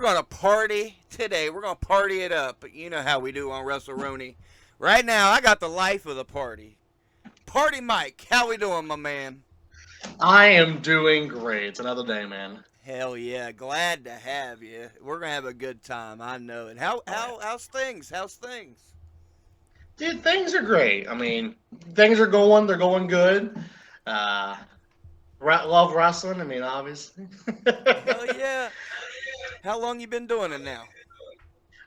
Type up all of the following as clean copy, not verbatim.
going to party today. We're going to party it up. But you know how we do on WrestleRoni. Right now, I got the life of the party. Party Mike, how we doing, my man? I am doing great. It's another day, man. Hell yeah, glad to have you. We're gonna have a good time. I know it. How Oh, yeah. how how's things? How's things? Dude, things are great. I mean, things are going. They're going good. Uh, love wrestling. I mean, obviously. Hell yeah. How long you been doing it now?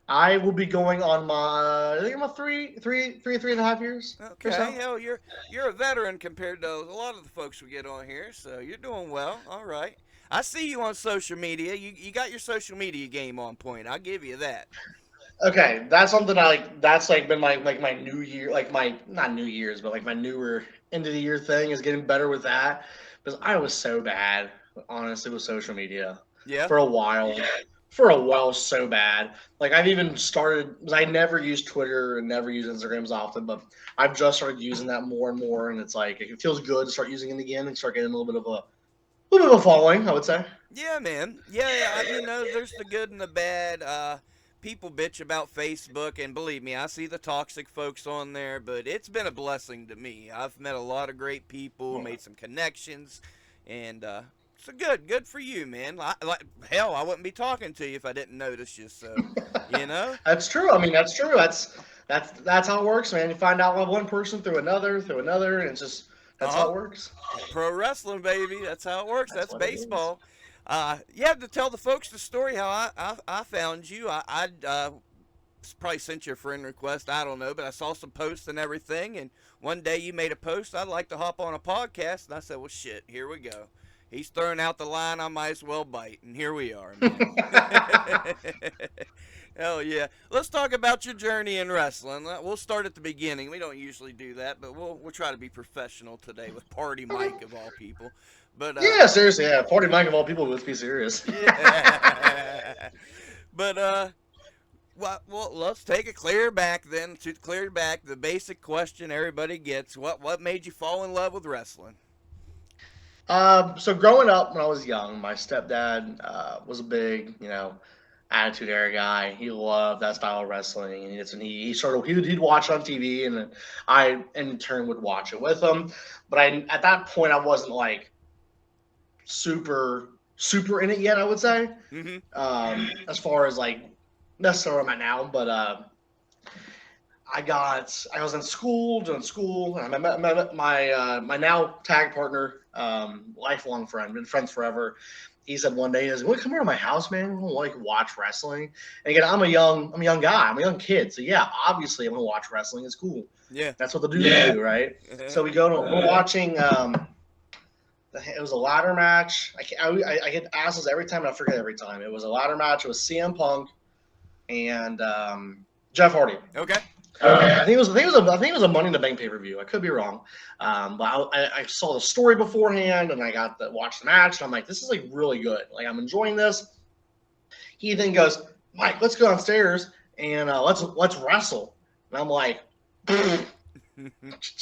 I will be going on my. I think I'm a three and a half years or Okay, so. hell you're a veteran compared to a lot of the folks we get on here, so you're doing well. All right. I see you on social media. You got your social media game on point. I'll give you that. Okay, that's something I like. That's like been my New Year, like my not New Year's, but like my newer end of the year thing is getting better with that because I was so bad, honestly, with social media Yeah. for a while. For a while, so bad. Like I've even started. 'Cause I never use Twitter and never use Instagram as often, but I've just started using that more and more, and it's like it feels good to start using it again and start getting a little bit of a following. I would say. Yeah, man. Yeah, yeah. There's the good and the bad. People bitch about Facebook, and believe me, I see the toxic folks on there, but it's been a blessing to me. I've met a lot of great people, made some connections, and so good for you, man. Hell, I wouldn't be talking to you if I didn't notice you. So, you know, That's true. I mean, that's true. That's how it works, man. You find out one person through another, and it's just that's uh how it works. pro wrestling, baby. That's how it works. That's That's what it is. baseball. You have to tell the folks the story how I found you. I probably sent you a friend request. I don't know, but I saw some posts and everything. And one day you made a post. I'd like to hop on a podcast, and I said, "Well, shit, here we go." He's throwing out the line. I might as well bite, and here we are, man. Hell yeah! Let's talk about your journey in wrestling. We'll start at the beginning. We don't usually do that, but we'll try to be professional today with Party Mike of all people. But Yeah, seriously, yeah. Party Mike of all people, let's be serious. yeah. But well, let's take it clear back then. To clear back, the basic question everybody gets: what made you fall in love with wrestling? So growing up when I was young, my stepdad was a big, attitude era guy. He loved that style of wrestling, and he started he'd watch it on TV, and then I in turn would watch it with him. But I at that point I wasn't like super in it yet. I would say, Mm-hmm. as far as like necessarily I'm at now, but I was in school doing school, and I met my now tag partner, lifelong friend, been friends forever. He said one day, he said, "Well, come over to my house, man. We'll like watch wrestling." And again, I'm a young guy, I'm a young kid, so yeah, obviously I'm gonna watch wrestling. It's cool. Yeah. That's what the dudes do, right? So we're watching. It was a ladder match. I get asked this every time, and I forget every time. It was a ladder match. It was CM Punk and Jeff Hardy. Okay. I think it was a Money in the Bank pay per view. I could be wrong, but I saw the story beforehand, and I got to watch the match, and I'm like, this is like really good. Like I'm enjoying this. He then goes, Mike, let's go downstairs and let's wrestle. And I'm like,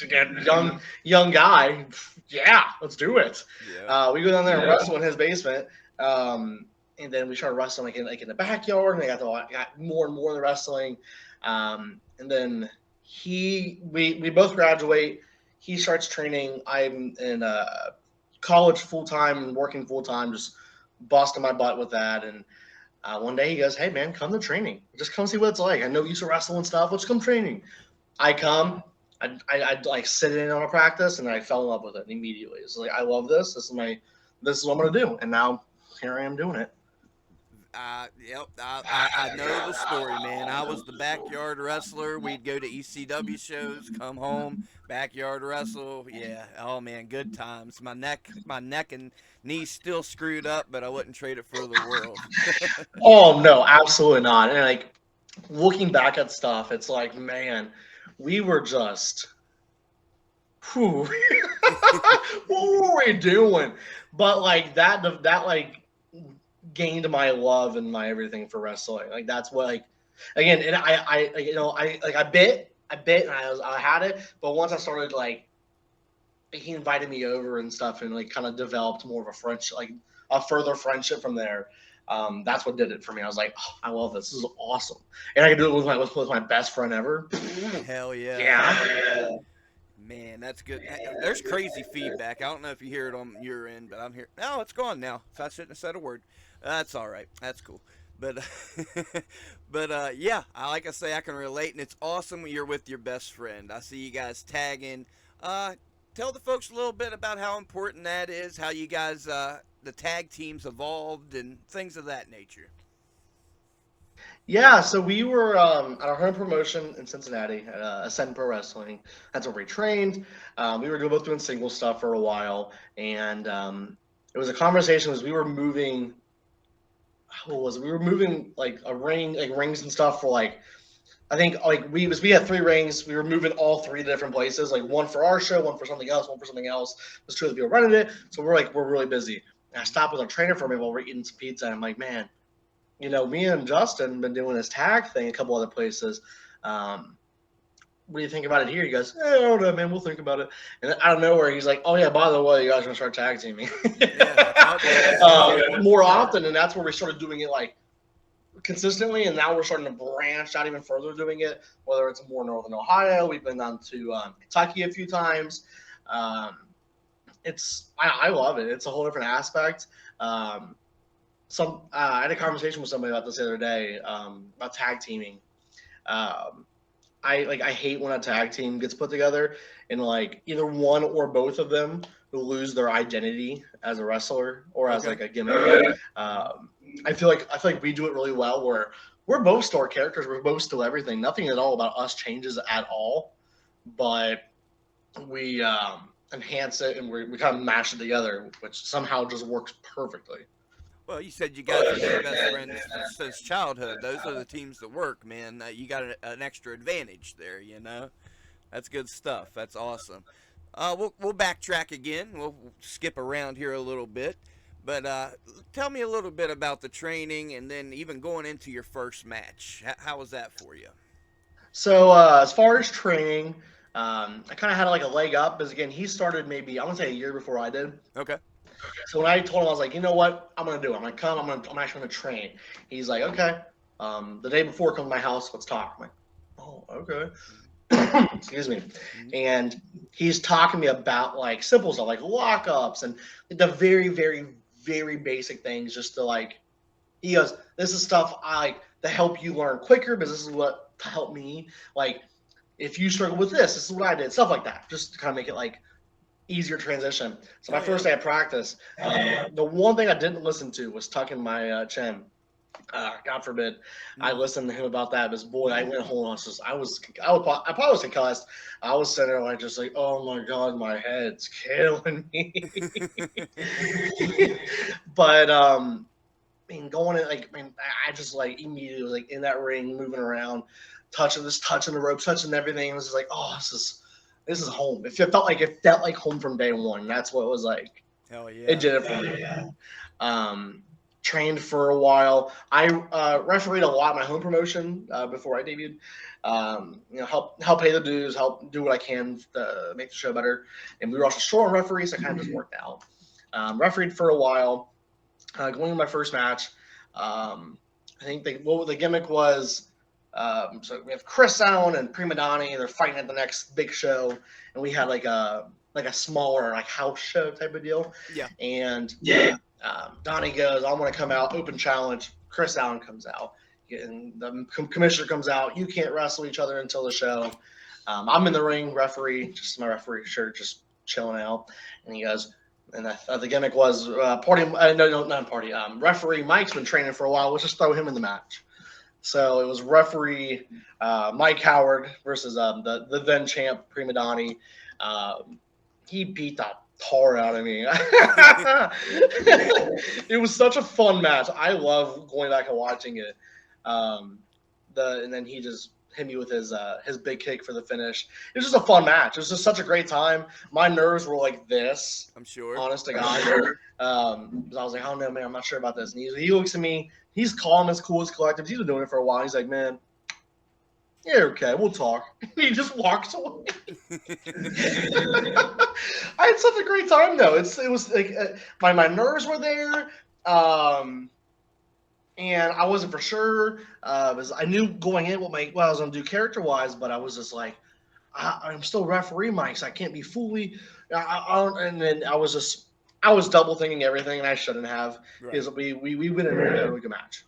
again, young guy, yeah, let's do it. Yeah. We go down there and wrestle in his basement. And then we started wrestling like in the backyard, and I got more and more of the wrestling. And then we both graduate. He starts training. I'm in college full time and working full time, just busting my butt with that. And one day he goes, "Hey man, come to training. Just come see what it's like. I know you used to wrestle and stuff. Let's come training." I come. I'd like sit in on a practice, and I fell in love with it immediately. It's like I love this. This is what I'm gonna do. And now here I am doing it. Yep, I know the story, man. I was the backyard wrestler. We'd go to ECW shows, come home, backyard wrestle. Yeah, oh man, good times. My neck and knees still screwed up, but I wouldn't trade it for the world. Oh no, absolutely not. And like looking back at stuff, it's like, man, we were just, whew, what were we doing? But like that like gained my love and my everything for wrestling. Like that's what like again, and I bit, and I had it, but once I started like he invited me over and stuff, and like kind of developed more of a friendship, like a further friendship from there. That's what did it for me. I was like, oh, I love this. This is awesome, and I can do it with my best friend ever. Hell yeah. Yeah. Man, that's good. There's crazy feedback. I don't know if you hear it on your end, but I'm here. No, it's gone now. So I shouldn't have said a word. That's all right. That's cool. But, yeah, like I say, I can relate, and it's awesome when you're with your best friend. I see you guys tagging. Tell the folks a little bit about how important that is, how you guys, the tag teams evolved, and things of that nature. Yeah, so we were at our home promotion in Cincinnati at Ascend Pro Wrestling. That's where we trained. We were both doing single stuff for a while, and it was a conversation as we were moving. What was it? We were moving like a ring, like rings and stuff for like I think like we had 3 rings. We were moving all 3 different places, like one for our show, one for something else, one for something else. There's 2 other people running it, so we're really busy. And I stopped with our trainer for me while we're eating some pizza. And I'm like, man, me and Justin been doing this tag thing a couple other places. What do you think about it here? He goes, I don't know, man. We'll think about it. And out of nowhere, he's like, oh, yeah, by the way, you guys are going to start tag teaming more often. And that's where we started doing it like consistently. And now we're starting to branch out even further doing it, whether it's more Northern Ohio. We've been down to Kentucky a few times. I love it. It's a whole different aspect. I had a conversation with somebody about this the other day about tag teaming. I hate when a tag team gets put together and like either one or both of them who lose their identity as a wrestler or as like a gimmick. I feel like we do it really well where we're both still characters, we're both still everything. Nothing at all about us changes at all, but we enhance it and we kind of mash it together, which somehow just works perfectly. Well, you said you guys have been best friends since childhood. Those are the teams that work, man. You got an extra advantage there, you know? That's good stuff. That's awesome. We'll backtrack again. We'll skip around here a little bit. But tell me a little bit about the training and then even going into your first match. How was that for you? So as far as training, I kind of had like a leg up because again, he started maybe I want to say a year before I did. Okay. So when I told him, I was like, you know what, I'm gonna do. I'm gonna come. I'm actually gonna train. He's like, okay. The day before, come to my house. Let's talk. I'm like, oh, okay. Excuse me. And he's talking to me about like simple stuff, like lockups and the very, very, very basic things. Just to like, he goes, this is stuff I like to help you learn quicker, because this is what to help me. Like, if you struggle with this is what I did. Stuff like that, just to kind of make it like easier transition. So my first day of practice, the one thing I didn't listen to was tucking my chin. God forbid, I listened to him about that. But boy, I went home. I probably was concussed. I was sitting there like just like, oh my god, my head's killing me. But going in I just like immediately was like in that ring, moving around, touching the ropes, touching everything. It was just like, oh, this is home. It felt like home from day one. That's what it was like. Hell yeah. It did it for me. Trained for a while. I refereed a lot in my home promotion before I debuted. Help pay the dues, help do what I can to make the show better. And we were also short on referees, so it kind of just worked out. Refereed for a while. Going into my first match, I think the gimmick was. So we have Chris Allen and Prima Donnie. They're fighting at the next big show, and we had like a smaller like house show type of deal. Yeah. And Donnie goes, "I want to come out, open challenge." Chris Allen comes out, and the commissioner comes out. You can't wrestle each other until the show. I'm in the ring, referee, just my referee shirt, just chilling out. And he goes, and the gimmick was referee Mike's been training for a while. Let's just throw him in the match. So it was referee Mike Howard versus the then champ Prima Donnie. He beat the tar out of me. It was such a fun match. I love going back and watching it. And then he just hit me with his big kick for the finish. It was just a fun match. It was just such a great time. My nerves were like this. I'm sure. Honest to God. I was like, oh no, man, I'm not sure about this. And he looks at me. He's calm, as cool as collective. He's been doing it for a while. He's like, man, yeah, okay, we'll talk. He just walks away. I had such a great time though. It was like my nerves were there. and I wasn't for sure. Because I knew going in what I was going to do character wise, but I was just like, I'm still referee Mike, so I can't be fully. And then I was double thinking everything, and I shouldn't have Right. because we win a really good match.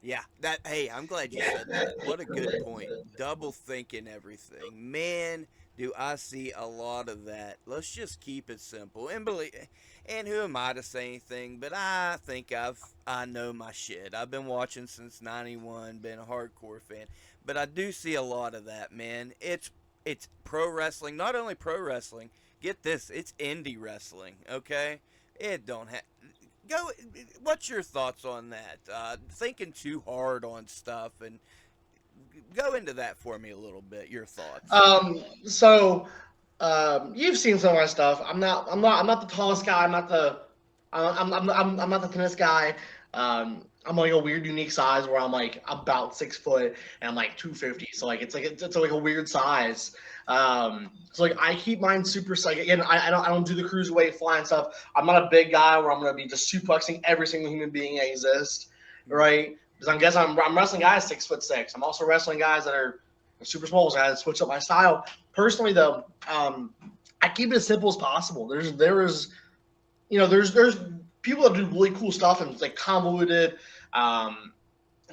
Yeah, that hey, I'm glad you said that. What a good point. Double thinking everything. Man, do I see a lot of that. Let's just keep it simple. And who am I to say anything, but I think I know my shit. I've been watching since 91, been a hardcore fan. But I do see a lot of that, man. It's pro wrestling, not only pro wrestling. Get this, it's indie wrestling, okay? It don't have go. What's your thoughts on that? Thinking too hard on stuff, and go into that for me a little bit. Your thoughts. So you've seen some of my stuff. I'm not the tallest guy. I'm not the thinnest guy. I'm like a weird, unique size where I'm like about 6 foot and I'm like 250. So like it's like a weird size. So like I keep mine super. Like again, I don't do the cruiserweight flying stuff. I'm not a big guy where I'm gonna be just suplexing every single human being that exists, Mm. right? Because I guess I'm wrestling guys 6'6". I'm also wrestling guys that are super small. So I had to switch up my style. Personally, though, I keep it as simple as possible. There's people that do really cool stuff and it's like convoluted, and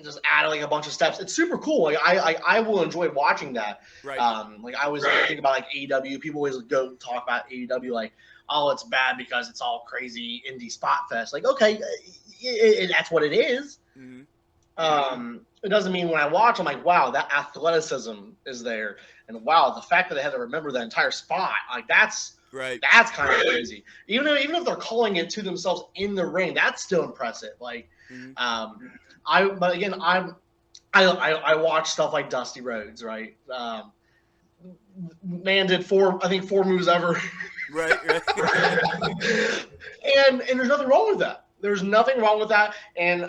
just add like a bunch of steps. It's super cool. Like I will enjoy watching that. Right. Like I always think about like AEW. People always go talk about AEW like, oh, it's bad because it's all crazy indie spot fest. Like, okay, that's what it is. Mm-hmm. It doesn't mean when I watch, I'm like, wow, that athleticism is there, and wow, the fact that they had to remember that entire spot, like Right. that's kind of crazy. Even if they're calling it to themselves in the ring, that's still impressive. Like, Mm-hmm. but again, I watch stuff like Dusty Rhodes, right? Man did I think four moves ever. Right. Right. And there's nothing wrong with that. There's nothing wrong with that. And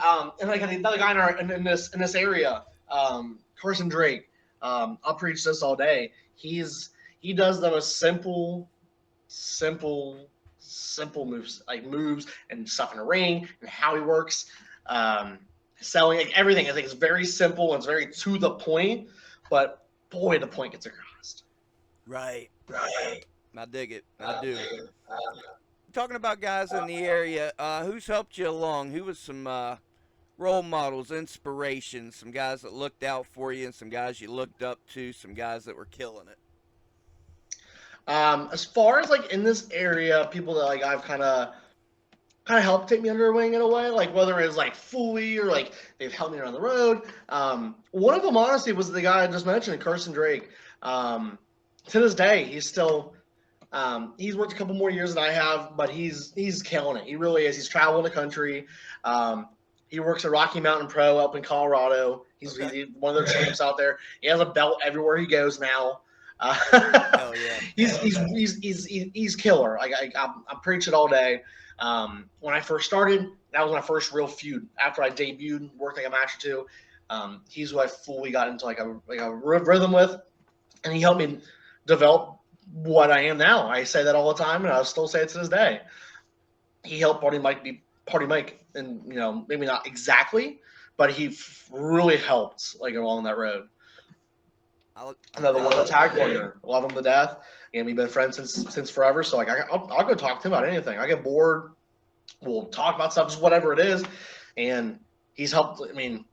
like another guy in this area, Carson Drake, I'll preach this all day. He does them as simple, simple moves, like moves and stuff in the ring and how he works, selling, like everything. I think it's very simple and it's very to the point, but boy, the point gets across. Right. I dig it. I do. Talking about guys in the area, who's helped you along? Who was some role models, inspirations, some guys that looked out for you, and some guys you looked up to, some guys that were killing it? As far as like in this area, people that like I've kind of helped take me under their wing in a way, like whether it's like fully or like they've helped me around the road. One of them honestly was the guy I just mentioned, Carson Drake. To this day, he's worked a couple more years than I have, but he's killing it. He really is. He's traveling the country. Um, he works at Rocky Mountain Pro up in Colorado. Okay. He's one of their champs out there. He has a belt everywhere he goes now. Uh, Hell yeah. he's killer. I preach it all day. When I first started, that was my first real feud. After I debuted, worked like a match or two. He's who I fully got into like a rhythm with, and he helped me develop what I am now. I say that all the time, and I'll still say it to this day. He helped Party Mike be Party Mike, and maybe not exactly, but he really helped like along that road. I'm Another one, down. the tag partner, love him to death, and we've been friends since forever. So like I'll go talk to him about anything. I get bored, we'll talk about stuff, just whatever it is, and he's helped. I mean,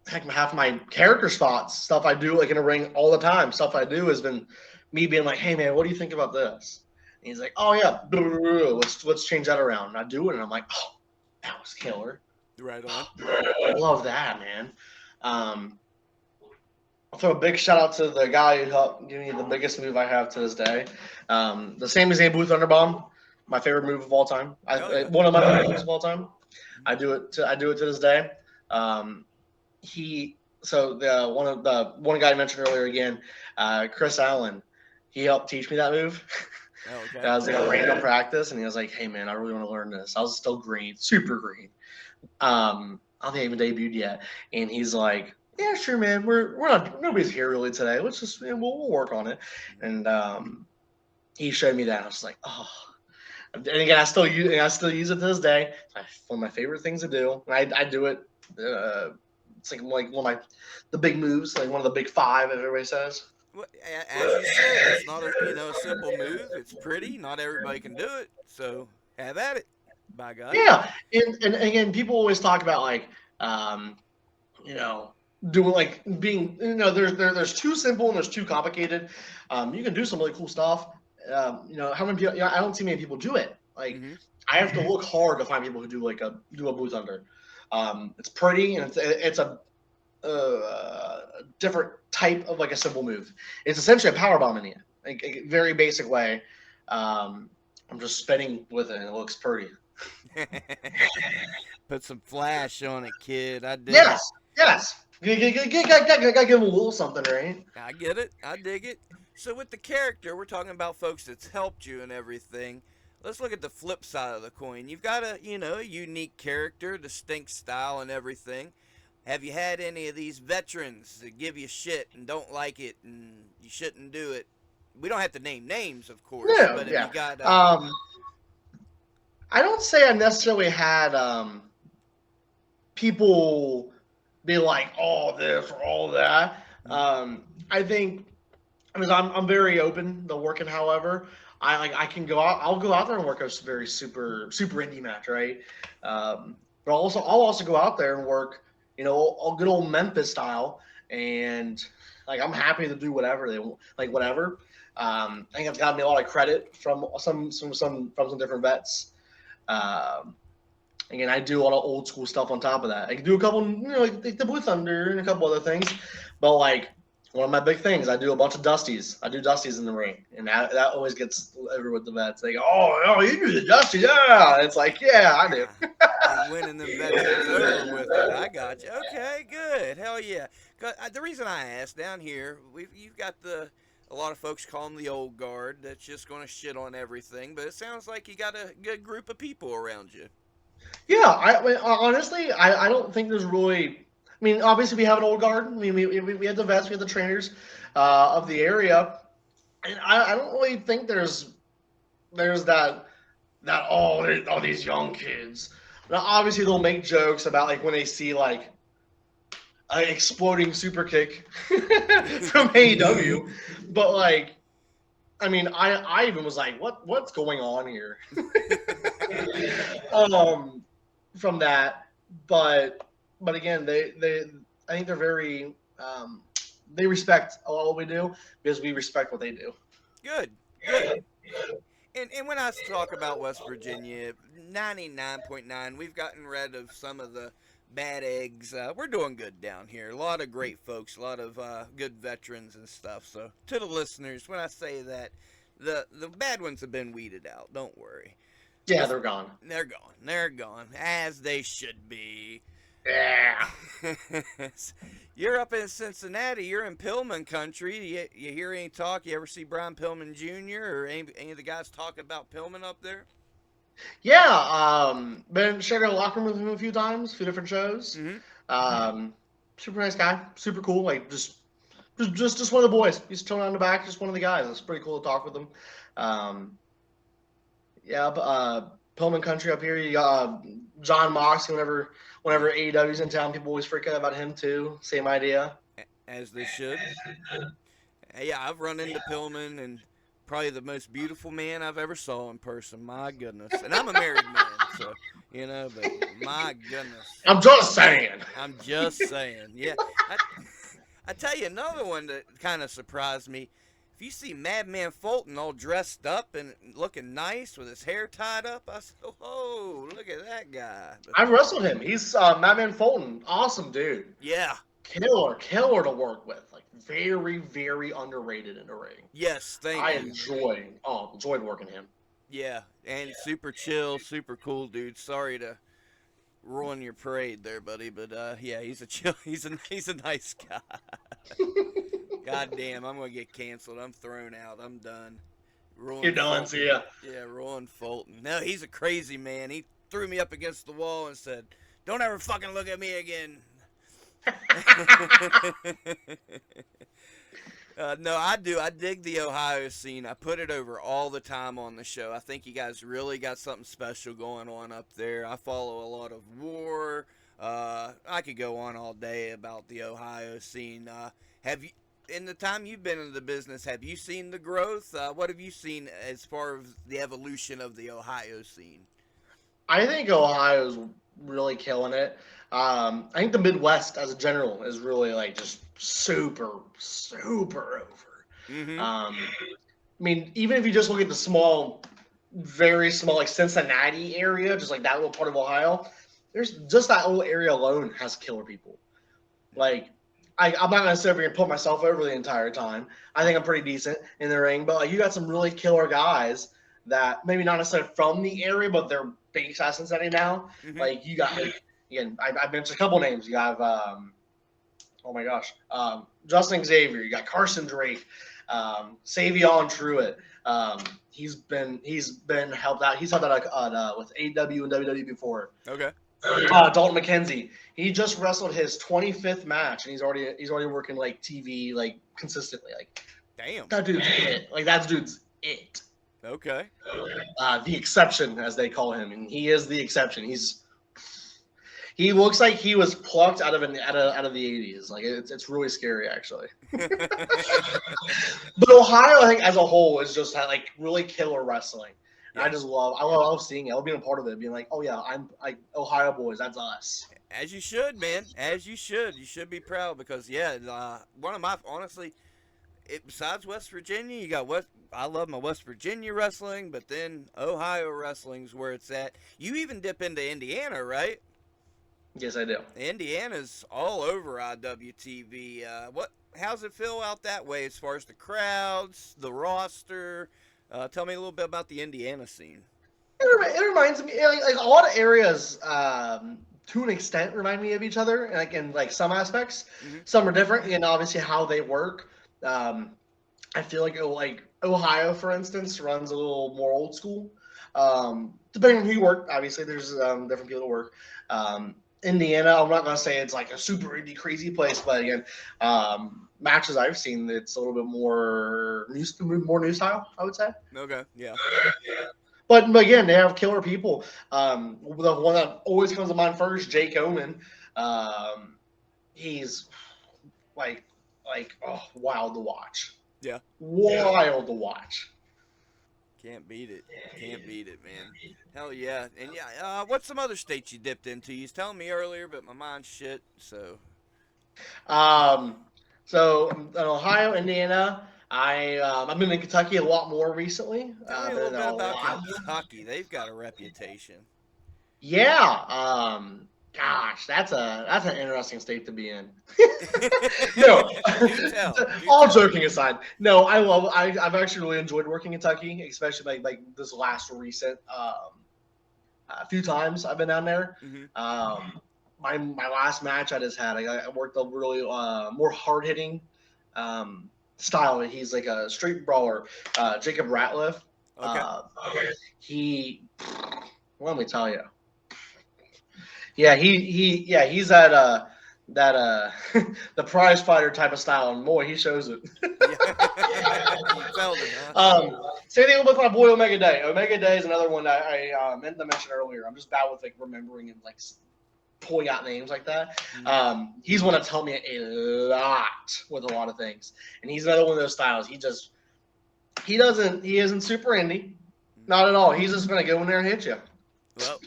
heck, half my character spots, stuff I do like in a ring all the time. Stuff I do has been me being like, "Hey man, what do you think about this?" And he's like, "Oh yeah, let's change that around." And I do it, and I'm like, "Oh, that was killer. Right on. I love that, man." Um, I'll throw a big shout out to the guy who helped give me the biggest move I have to this day. The Sami Zayn Blue Thunder Bomb, my favorite move of all time. Hell yeah. One of my favorite moves of all time. I do it to this day. Um, he so the one guy I mentioned earlier again, Chris Allen. He helped teach me that move. Oh, okay. I was like a random practice, and he was like, "Hey man, I really want to learn this." I was still green, super green. I don't think I even debuted yet, and he's like, "Yeah, sure, man. We're not nobody's here really today. Let's just we'll work on it." And he showed me that. I was like, "Oh." And again, I still use it to this day. It's one of my favorite things to do, and I do it It's like one of the big moves, like one of the big five, as everybody says. Well, as you said, it's not a simple move. It's pretty. Not everybody can do it. So have at it. By God. Yeah, and again, people always talk about like, um, you know, doing like being, there's too simple and there's too complicated. You can do some really cool stuff. How many people? I don't see many people do it. Like, Mm-hmm. I have to look hard to find people who do like do a blue thunder. It's pretty and it's a different type of like a simple move. It's essentially a power bomb in the end, like a very basic way. Um, I'm just spinning with it and it looks pretty. Put some flash on it, kid. I dig it. Yes, yes. Gotta give him a little something, right? I get it. I dig it. So with the character, we're talking about folks that's helped you and everything. Let's look at the flip side of the coin. You've got a unique character, distinct style and everything. Have you had any of these veterans that give you shit and don't like it and you shouldn't do it? We don't have to name names, of course, No, but have yeah. you got I don't say I necessarily had people be like, "Oh, this or all that." I think I mean I'm very open to working. However, I can go out. I'll go out there and work a very super indie match, right? But I'll also go out there and work, a good old Memphis style, and like I'm happy to do whatever they want, like whatever. I think I've gotten me a lot of credit from some different vets. Um, Again, I do a lot of old school stuff on top of that. I can do a couple, like the Blue Thunder and a couple other things. But like one of my big things, I do a bunch of dusties. I do dusties in the ring, and that always gets over with the vets. They go, "Oh, you do the dusties, yeah." It's like, yeah, I do. and winning them veterans over with it? I got you. Okay, good. Hell yeah. 'Cause, the reason I asked down here, you've got a lot of folks call them the old guard that's just going to shit on everything, but it sounds like you got a good group of people around you. Yeah, honestly, I don't think there's really. I mean, obviously we have an old guard. I mean, we have the vets, we have the trainers of the area, and I don't really think there's that all these young kids. Now, obviously, they'll make jokes about like when they see like an exploding super kick from AEW, but like, I mean, I even was like, what's going on here? um, from that, but again, they I think they're very they respect a lot what we do because we respect what they do. Good, good. And when I talk about West Virginia, 99.9, we've gotten rid of some of the bad eggs. We're doing good down here. A lot of great folks, a lot of good veterans and stuff. So to the listeners, when I say that, the bad ones have been weeded out. Don't worry. Yeah, Let's, they're gone. they're gone. They're gone, as they should be. Yeah. You're up in Cincinnati. You're in Pillman country. You hear any talk? You ever see Brian Pillman Jr. or any of the guys talking about Pillman up there? Yeah, been shared a locker room with him a few times, a few different shows. Mm-hmm. Um, Super nice guy, super cool. Like just one of the boys. He's chilling on the back, just one of the guys. It's pretty cool to talk with him. Um, yeah, but Pillman Country up here. You got John Moxley. Whenever AEW's in town, people always freak out about him too. Same idea. As they should. Yeah, I've run into Pillman and probably the most beautiful man I've ever saw in person. My goodness. And I'm a married man, so, but my goodness. I'm just saying. I'm just saying. Yeah. I tell you another one that kind of surprised me. If you see Madman Fulton all dressed up and looking nice with his hair tied up, I said, "Oh, look at that guy." But, I've wrestled him. He's Madman Fulton. Awesome dude. yeah. Killer to work with. Like very, very underrated in the ring. Yes, thank I you. enjoyed working him. Yeah, and super chill, super cool dude. Sorry to ruin your parade there, buddy, but yeah, he's a chill. He's a nice guy. God damn, I'm gonna get canceled. I'm thrown out. I'm done. You're done, see ya. Yeah, Rowan Fulton. No, he's a crazy man. He threw me up against the wall and said, "Don't ever fucking look at me again." No, I do. I dig the Ohio scene. I put it over all the time on the show. I think you guys really got something special going on up there. I follow a lot of war. I could go on all day about the Ohio scene. Have you, in the time you've been in the business, have you seen the growth? What have you seen as far as the evolution of the Ohio scene? I think Ohio's really killing it. I think the Midwest as a general is really like just super, super over. Mm-hmm. I mean, even if you just look at the small, very small, like Cincinnati area, just like that little part of Ohio, there's just that little area alone has killer people. Like, I'm not gonna sit over here and put myself over the entire time. I think I'm pretty decent in the ring, but like you got some really killer guys that maybe not necessarily from the area, but they're based out of Cincinnati now. Mm-hmm. Like you got like again, I mentioned a couple names. You have oh my gosh, Justin Xavier. You got Carson Drake, Savion Truitt. He's been helped out. He's helped out with AEW and WWE before. Okay. Dalton McKenzie. He just wrestled his 25th match, and he's already working like TV like consistently. Like Damn. that dude's it. Like that dude's it. Okay. The exception, as they call him, and he is the exception. He looks like he was plucked out of the 80s. Like it's really scary actually. But Ohio, I think as a whole, is just like really killer wrestling. And Yeah. I love seeing it. I love being a part of it, being like, oh yeah, I'm like Ohio boys. That's us. As you should, man. As you should. You should be proud because yeah, one of my honestly, besides West Virginia, you got West. I love my West Virginia wrestling, but then Ohio wrestling's where it's at. You even dip into Indiana, right? Yes, I do. Indiana's all over IWTV. How's it feel out that way as far as the crowds, the roster? Tell me a little bit about the Indiana scene. It reminds me like a lot of areas to an extent remind me of each other, and like in like some aspects, Mm-hmm. some are different, and obviously how they work. I feel like Ohio, for instance, runs a little more old school. Depending on who you work, obviously there's different people that work. Indiana, I'm not gonna say it's like a super indie crazy place, but again, matches I've seen, it's a little bit more new style, I would say. Okay, yeah. But again, they have killer people. The one that always comes to mind first, Jake Omen. He's like wild to watch. Yeah. Wild to watch. Can't beat it. Can't beat it, man. Hell yeah. And yeah, what's some other states you dipped into? You was telling me earlier, but my mind's shit, so. So in Ohio, Indiana. I've been in Kentucky a lot more recently. Tell me a Been little in bit a about lot. Kentucky. They've got a reputation. Yeah. Gosh, that's an interesting state to be in. No, Do tell. Do all tell. joking aside, no, I've actually really enjoyed working in Kentucky, especially like this last recent a few times I've been down there. Mm-hmm. My last match I just had, I worked a really more hard hitting style. He's like a street brawler, Jacob Ratliff. Okay. He, let me tell you. Yeah, he's that the prize fighter type of style, and boy, he shows it. You felt it, huh? Same thing with my boy Omega Day. Omega Day is another one that I meant to mention earlier. I'm just bad with like remembering and like pulling out names like that. He's one that's helped me a lot with a lot of things, and he's another one of those styles. He isn't super indie, not at all. He's just gonna go in there and hit you. Well,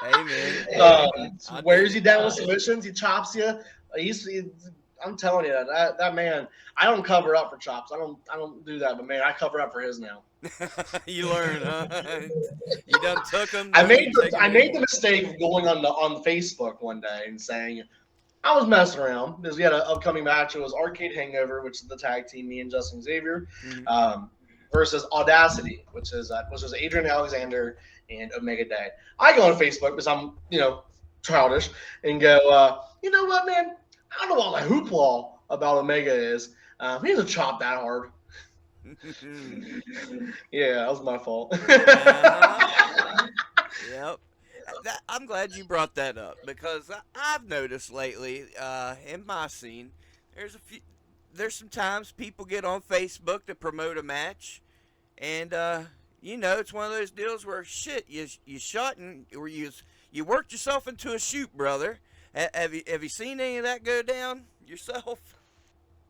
hey man. Wears you down with submissions. He chops you. I'm telling you that man. I don't cover up for chops. I don't do that. But man, I cover up for his now. You learn, huh? You done took him. I made the mistake of going on Facebook one day and saying I was messing around because we had an upcoming match. It was Arcade Hangover, which is the tag team, me and Justin Xavier, versus Audacity, which was Adrian Alexander and Omega Day. I go on Facebook because I'm childish and go, you know what, man? I don't know what the hoopla about Omega is. He doesn't chop that hard. Yeah, that was my fault. Yep. I'm glad you brought that up because I've noticed lately in my scene, there's some times people get on Facebook to promote a match, and it's one of those deals where shit you shot and or you you worked yourself into a shoot, brother. Have you seen any of that go down yourself?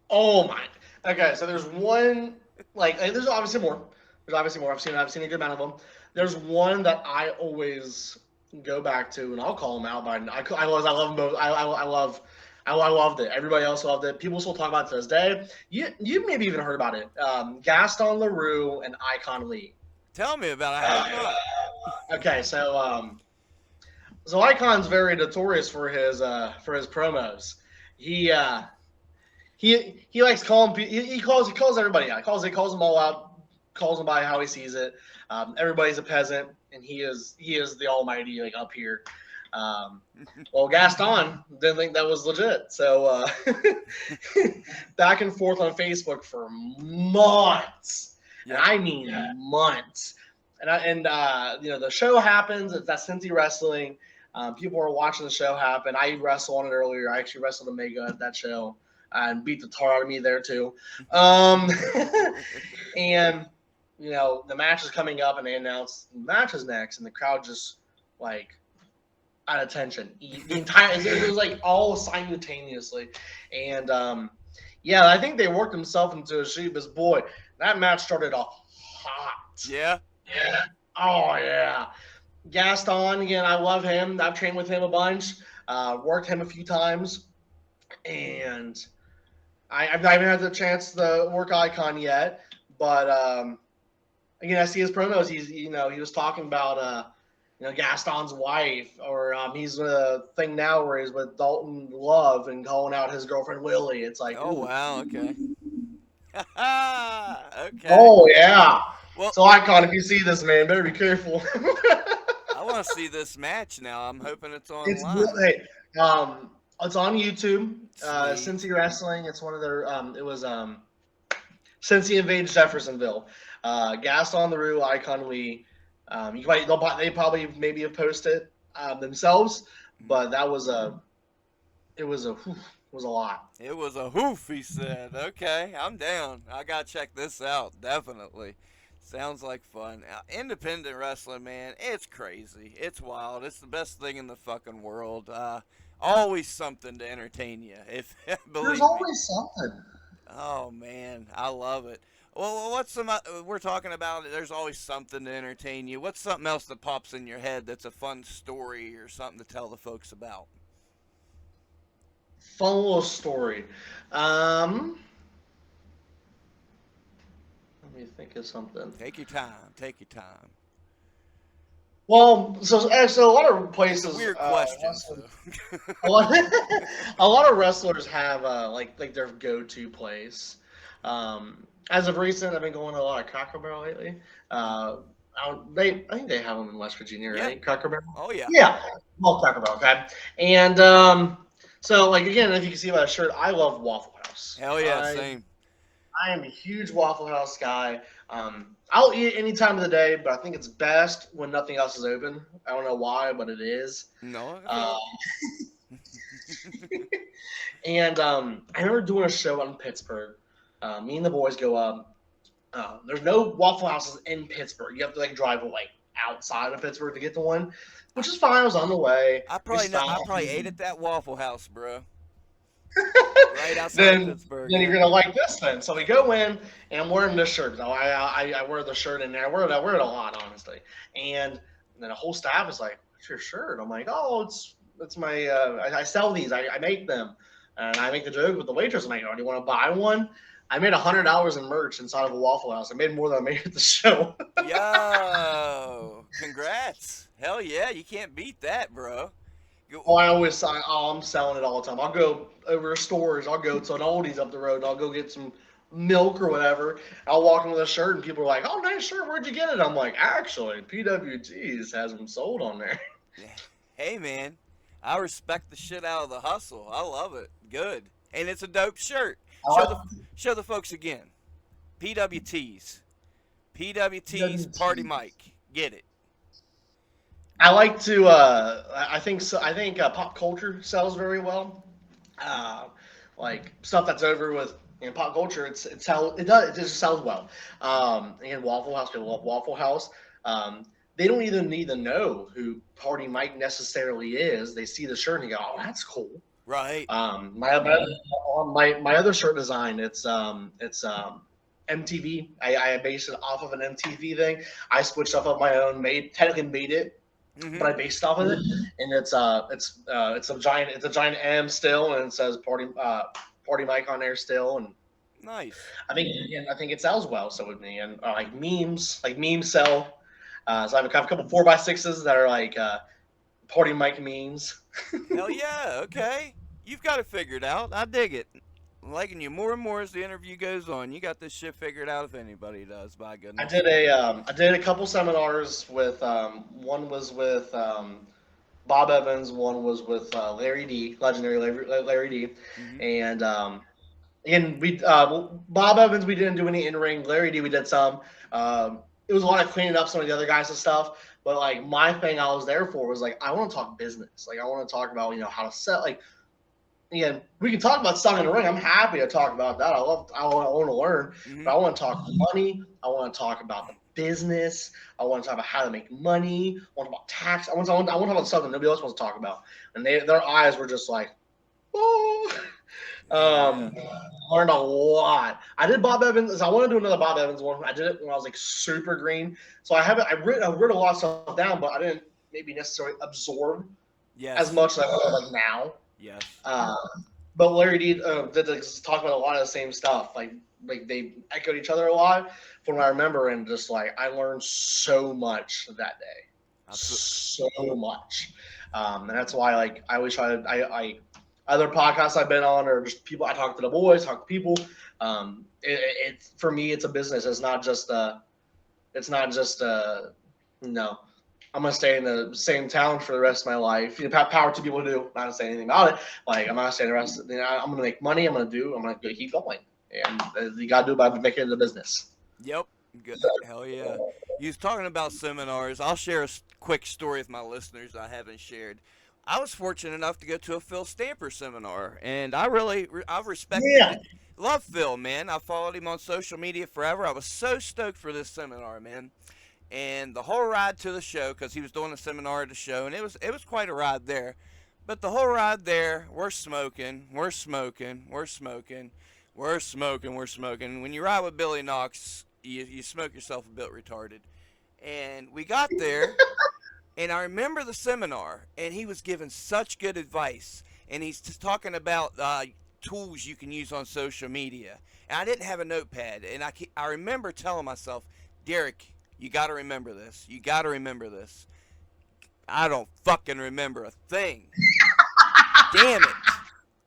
Oh my. Okay, so there's one there's obviously more. There's obviously more. I've seen a good amount of them. There's one that I always go back to, and I'll call them out. But I love them both. I loved it. Everybody else loved it. People still talk about it to this day. You maybe even heard about it. Gaston Leroux and Icon Lee. Tell me about it. I have not. Okay, so Icon's very notorious for his promos. He he likes calling he calls everybody out. He calls them all out. Calls them by how he sees it. Everybody's a peasant, and he is the almighty like up here. Well, Gaston didn't think that was legit, so back and forth on Facebook for months, and I mean months. And the show happens. It's that Cincy Wrestling. People are watching the show happen. I wrestled on it earlier. I actually wrestled Omega at that show and beat the tar out of me there too. And the match is coming up, and they announce the match is next, and the crowd just like out of tension. The entire it was like all simultaneously, and I think they worked themselves into a shoot. But boy, that match started off hot. Yeah. Yeah. Oh yeah. Gaston again. I love him. I've trained with him a bunch. Worked him a few times, and I haven't had the chance to work Icon yet. But again, I see his promos. He was talking about Gaston's wife, or he's a thing now where he's with Dalton Love and calling out his girlfriend Willie. It's like, oh wow, okay. Okay. Oh yeah. Well, so Icon, if you see this, man, better be careful. I want to see this match now. I'm hoping it's online. It's on YouTube. Cincy Wrestling. It's one of their. It was Cincy invades Jeffersonville. Gaston Leroux, Icon Lee. They probably maybe have posted themselves, but that was it was a lot. It was a hoof, he said. Okay, I'm down. I gotta check this out. Definitely. Sounds like fun. Independent wrestling, man, it's crazy. It's wild. It's the best thing in the fucking world. Always something to entertain you. If believe There's me. always something. Oh man, I love it. Well, what's some? We're talking about it. There's always something to entertain you. What's something else that pops in your head that's a fun story or something to tell the folks about? Fun little story. Let me think of something. Take your time. Take your time. Well, so a lot of places. Weird questions. a lot of wrestlers have like their go-to place. As of recent, I've been going to a lot of Cracker Barrel lately. I think they have them in West Virginia, right? Yeah. Cracker Barrel. Oh yeah. Yeah, well, Cracker Barrel, okay. And so like again, if you can see by the shirt, I love Waffle House. Hell yeah, same. I am a huge Waffle House guy. I'll eat any time of the day, but I think it's best when nothing else is open. I don't know why, but it is. No. And I remember doing a show out in Pittsburgh. Me and the boys go up. There's no Waffle Houses in Pittsburgh. You have to like drive like outside of Pittsburgh to get to one, which is fine. I was on the way. I probably ate at that Waffle House, bro. Right outside of Pittsburgh. Then you're gonna like this then. So we go in, and I'm wearing this shirt. So I wear the shirt in there. I wear it a lot, honestly. And then a whole staff is like, "What's your shirt?" I'm like, "Oh, it's my. I sell these. I make them." And I make the joke with the waitress. I'm like, "Oh, do you want to buy one?" I made $100 in merch inside of a Waffle House. I made more than I made at the show. Yo, congrats! Hell yeah, you can't beat that, bro. I'm selling it all the time. I'll go over to stores. I'll go to an Aldi's up the road. And I'll go get some milk or whatever. I'll walk into the shirt and people are like, "Oh, nice shirt. Where'd you get it?" I'm like, "Actually, PWG's has them sold on there." Hey, man, I respect the shit out of the hustle. I love it. Good. And it's a dope shirt. Show the folks again. PWT's. PWT's Party Mike. Get it. I like to. I think pop culture sells very well. Like stuff that's over with in pop culture, it just sells well. And Waffle House, people love Waffle House. they don't even need to know who Party Mike necessarily is. They see the shirt and they go, "Oh, that's cool." Right. My other shirt design, it's MTV. I based it off of an MTV thing. I switched stuff up my own, technically made it, but Mm-hmm. I based off of it, and it's a giant M still, and it says Party Mike on there still, and Nice. I think it sells well. So with me, and like memes sell. So I have a couple 4x6s that are like Party Mike memes. Hell yeah. Okay. You've got it figured out. I dig it. I'm liking you more and more as the interview goes on. You got this shit figured out if anybody does, by goodness. I did a couple seminars with one was with Bob Evans, one was with Larry D, legendary Larry D, Mm-hmm. and again we Bob Evans we didn't do any in ring. Larry D we did some. It was a lot of cleaning up some of the other guys and stuff. But like my thing I was there for was like I want to talk business. Like I want to talk about how to sell. Like again, we can talk about selling in the ring. I'm happy to talk about that. I want to learn, Mm-hmm. but I want to talk money. I want to talk about the business. I want to talk about how to make money. I want to talk about tax. I want to talk about something nobody else wants to talk about. And their eyes were just like, oh. Hell yeah. Learned a lot. I did Bob Evans. I want to do another Bob Evans one. I did it when I was like super green. So I haven't. I've written a lot of stuff down, but I didn't maybe necessarily absorb as Yes. much as I would like now. Yes. Uh, but Larry did talk about a lot of the same stuff. Like they echoed each other a lot from what I remember, and just like I learned so much that day, I feel, so much, and that's why like I always try to I other podcasts I've been on or just people I talk to the boys, talk to people. It for me it's a business. It's not just no. I'm gonna stay in the same town for the rest of my life. Power to people who do. Not to say anything about it. Like I'm not saying the rest. I'm gonna make money. I'm gonna keep going, and you gotta do it by making it a business. yep. Good. Hell yeah. You was talking about seminars. I'll share a quick story with my listeners I haven't shared. I was fortunate enough to go to a Phil Stamper seminar, and I respected Yeah, it. Love Phil, man. I followed him on social media forever. I was so stoked for this seminar, man. And the whole ride to the show, because he was doing a seminar at the show, and it was quite a ride there. But the whole ride there, we're smoking, we're smoking, we're smoking, we're smoking, we're smoking. When you ride with Billy Knox, you smoke yourself a bit retarded. And we got there, and I remember the seminar, and he was giving such good advice. And he's talking about tools you can use on social media. And I didn't have a notepad, and I remember telling myself, Derek, you got to remember this. You got to remember this. I don't fucking remember a thing. Damn it.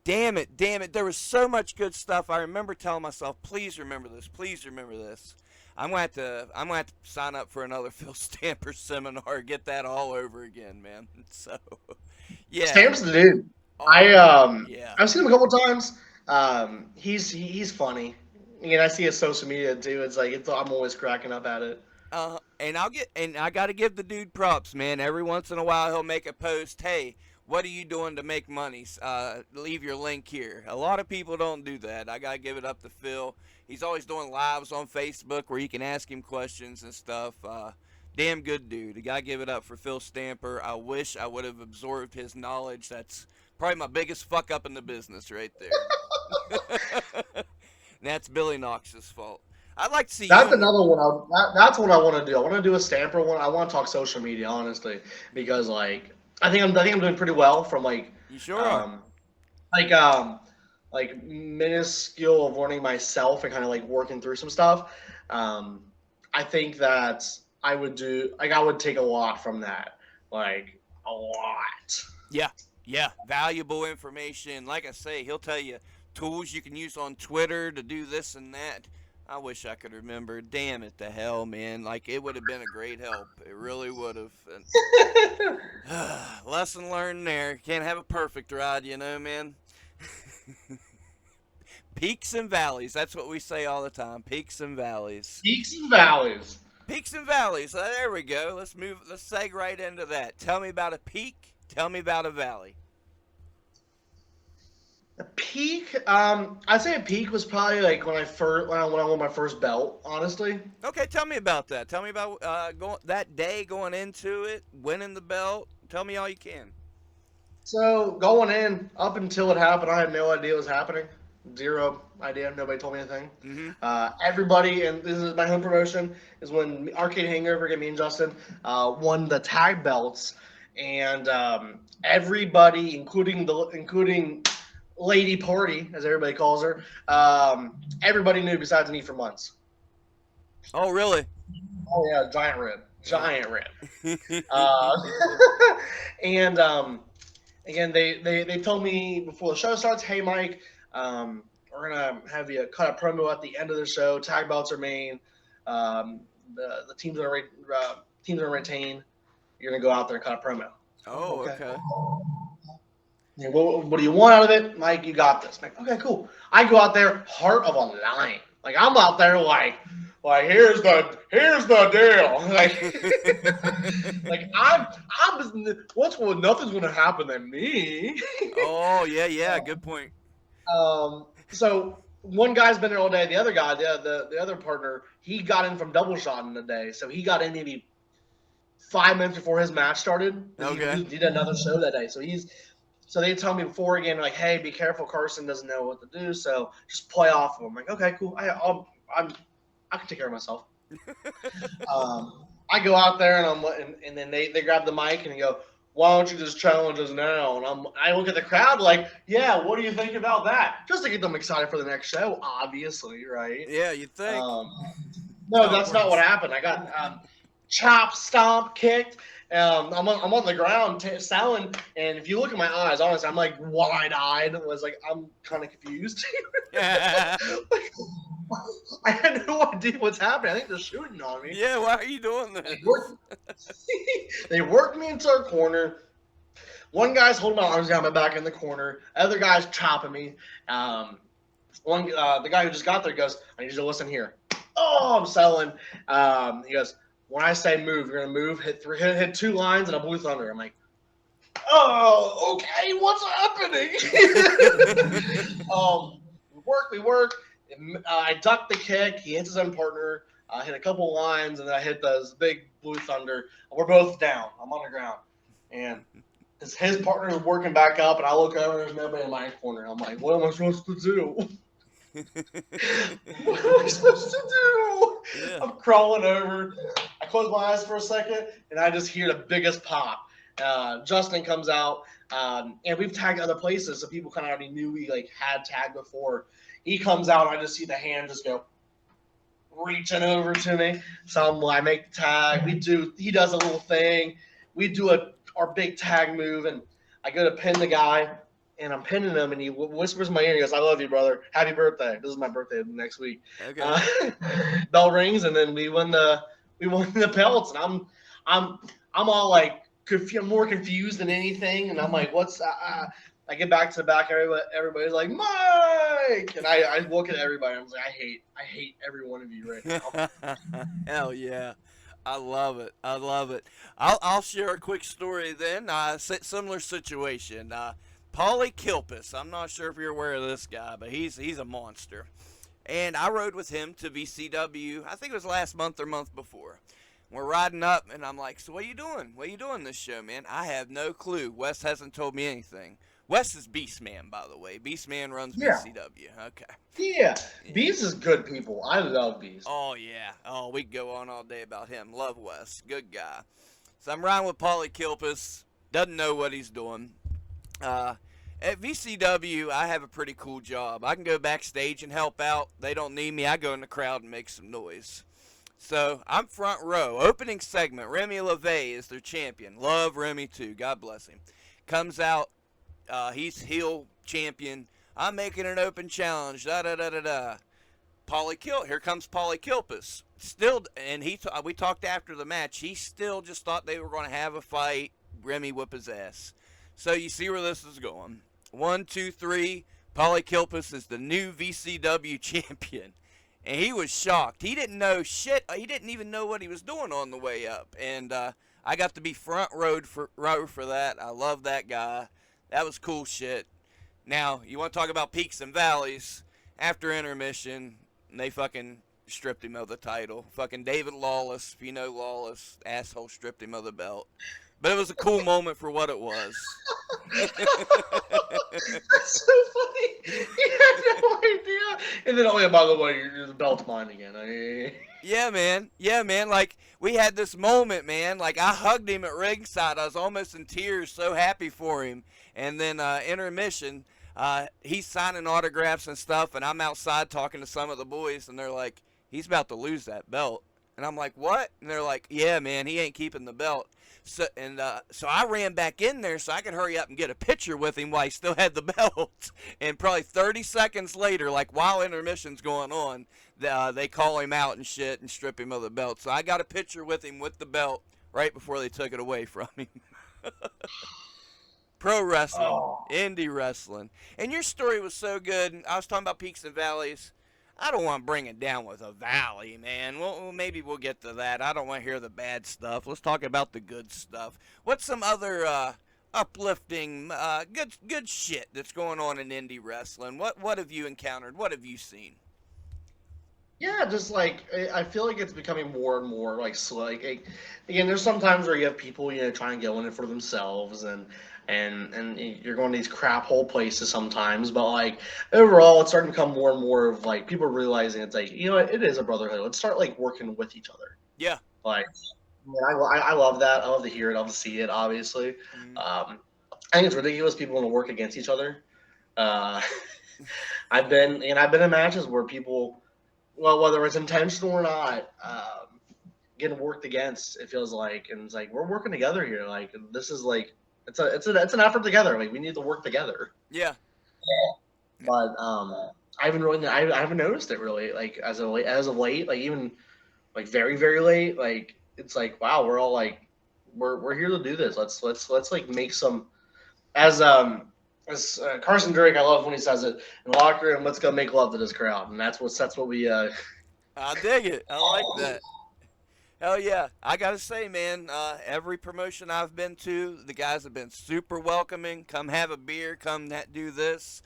Damn it. Damn it. There was so much good stuff. I remember telling myself, please remember this. Please remember this. I'm gonna have to sign up for another Phil Stamper seminar, get that all over again, man. So yeah. Stamps the dude. Oh yeah. I've seen him a couple times. He's funny. I see his social media too. I'm always cracking up at it. And I gotta give the dude props, man. Every once in a while he'll make a post, hey, what are you doing to make money? Leave your link here. A lot of people don't do that. I gotta give it up to Phil. He's always doing lives on Facebook where you can ask him questions and stuff. Damn good dude. I gotta give it up for Phil Stamper. I wish I would have absorbed his knowledge. That's probably my biggest fuck up in the business right there. That's Billy Knox's fault. I'd like to see That's you. another one. That's what I want to do. I want to do a Stamper one. I want to talk social media, honestly, because like I think I'm doing pretty well from You sure are. um, like um, minuscule of learning myself and kind of like working through some stuff. Um, I think that I would take a lot from that, like a lot. Yeah, yeah, valuable information. Like I say, he'll tell you tools you can use on Twitter to do this and that. I wish I could remember. Damn it, the hell, man! Like it would have been a great help. It really would have. Lesson learned there. Can't have a perfect ride, man. Peaks and valleys. That's what we say all the time. Peaks and valleys. Peaks and valleys. Peaks and valleys. There we go. Let's move. Let's seg right into that. Tell me about a peak. Tell me about a valley. Peak, I'd say a peak was probably like when I won my first belt. Honestly, Okay, tell me about that. Tell me about going that day, going into it, winning the belt. Tell me all you can. so going in up until it happened, I had no idea what was happening. Zero idea. Nobody told me anything. Mm-hmm. Everybody, and this is my home promotion, is when Arcade Hangover, me and Justin, won the tag belts, and everybody, including Lady Party, as everybody calls her, everybody knew besides me for months. Oh, really? Oh yeah, giant rib, Yeah. giant rib. Uh, and again, they told me before the show starts, hey Mike, we're gonna have you cut a promo at the end of the show. Tag belts are main. The teams are teams are retain. You're gonna go out there and cut a promo. Oh, Oh, okay. okay. Yeah, what do you want out of it, Mike? You got this. Like, okay, cool. I go out there, heart of a lion. Like I'm out there, like here's the deal. Like nothing's gonna happen to me. Oh, yeah, yeah. Good point. So one guy's been there all day. The other guy, the other partner, he got in from double shot in the day, so he got in maybe 5 minutes before his match started. Okay. He did another show that day, so they tell me before again, like, hey, be careful. Carson doesn't know what to do, so just play off of him. I'm like, okay, cool. I can take care of myself. I go out there and then they grab the mic and they go, why don't you just challenge us now? And I look at the crowd like, yeah, what do you think about that? Just to get them excited for the next show, obviously, right? Yeah, you think? Um, That's no, how it that's not what works. happened. I got chop, stomp, kicked. I'm on the ground selling, and if you look at my eyes, honestly, I'm like wide-eyed. Was like I'm kind of confused. Yeah, Like, I had no idea what's happening. I think they're shooting on me. why are you doing They this? worked, they worked me into a corner. One guy's holding my arms down my back in the corner. Other guy's chopping me. Um, the guy who just got there goes, I need you to listen here. Oh, I'm selling. He goes, when I say move, you're gonna move, hit two lines and a blue thunder. I'm like, oh, okay, what's happening? We work. I duck the kick. He hits his own partner. I hit a couple lines, and then I hit this big blue thunder. We're both down. I'm on the ground, and his partner is working back up, and I look over, and there's nobody in my corner. I'm like, what am I supposed to do? What am I supposed to do? Yeah. I'm crawling over. I close my eyes for a second, and I just hear the biggest pop. Justin comes out, and we've tagged other places, so people kind of already knew we like had tagged before. He comes out, and I just see the hand just go reaching over to me. So I make the tag. He does a little thing. We do our big tag move, and I go to pin the guy, and I'm pinning him, and he whispers in my ear. He goes, "I love you, brother. Happy birthday." This is my birthday next week. Okay. Uh, bell rings, and then we won the belts, and I'm I'm all like more confused than anything, and I'm like, "What's?" I get back to the back. Everybody's like, "Mike," and I look at everybody. I'm like, I hate every one of you right now. Hell yeah. I love it. I love it. I'll share a quick story then. Similar situation. Paulie Kilpis. I'm not sure if you're aware of this guy, but he's a monster. And I rode with him to VCW. I think it was last month or month before. We're riding up, and I'm like, "So what are you doing? What are you doing this show, man?" I have no clue. Wes hasn't told me anything. Wes is Beastman, by the way. Beastman runs Yeah, VCW. Okay. yeah. Yeah. Beast is good people. I love Beast. Oh yeah. Oh, we could go on all day about him. Love Wes. Good guy. So I'm riding with Paulie Kilpis. Doesn't know what he's doing. Uh, at VCW, I have a pretty cool job. I can go backstage and help out. They don't need me. I go in the crowd and make some noise. So I'm front row. Opening segment. Remy LeVay is their champion. Love Remy too. God bless him. Comes out. He's heel champion. I'm making an open challenge. Da da da da da. Here comes Paulie Kilpis. Still, and we talked after the match. He still just thought they were going to have a fight. Remy whip his ass. So you see where this is going. 1, 2, 3. Paulie Kilpis is the new VCW champion, and he was shocked. He didn't know shit. He didn't even know what he was doing on the way up. And I got to be front row for that. I love that guy. That was cool shit. Now, you want to talk about peaks and valleys? After intermission, they fucking stripped him of the title. Fucking David Lawless, if you know Lawless, asshole stripped him of the belt. But it was a cool moment for what it was. That's so funny. He had no idea. And then, oh yeah, by the way, the belt's mine again. Yeah, man. Yeah, man. Like, we had this moment, man. Like, I hugged him at ringside. I was almost in tears, so happy for him. And then, intermission, he's signing autographs and stuff, and I'm outside talking to some of the boys, and they're like, he's about to lose that belt. And I'm like, what? And they're like, yeah, man, he ain't keeping the belt. So I ran back in there so I could hurry up and get a picture with him while he still had the belt. And probably 30 seconds later, like while intermission's going on, they call him out and shit and strip him of the belt. So I got a picture with him with the belt right before they took it away from him. Pro wrestling, indie wrestling. And your story was so good. I was talking about peaks and valleys. I don't want to bring it down with a valley, man. Well, maybe we'll get to that. I don't want to hear the bad stuff. Let's talk about the good stuff. What's some other uplifting, good shit that's going on in indie wrestling? What have you encountered? What have you seen? Yeah, just like I feel like it's becoming more and more like slow. Again, there's some times where you have people trying to get in it for themselves, and you're going to these crap hole places sometimes. But like overall, it's starting to become more and more of like people realizing it's like it is a brotherhood. Let's start like working with each other. Yeah. Like, I love that. I love to hear it. I love to see it. Obviously, I think it's ridiculous people want to work against each other. Uh, I've been in matches where people, well, whether it's intentional or not, getting worked against. It feels like, and it's like we're working together here. Like this is like it's an effort together. Like we need to work together. Yeah. But I haven't noticed it really. Like as of late, like even like very very late. Like it's like wow, we're all like we're here to do this. Let's like make some as Carson Drake. I love when he says it in the locker room. Let's go make love to this crowd, and that's what we. I dig it. I like that. Hell yeah. I got to say, man, every promotion I've been to, the guys have been super welcoming. Come have a beer. Come do this.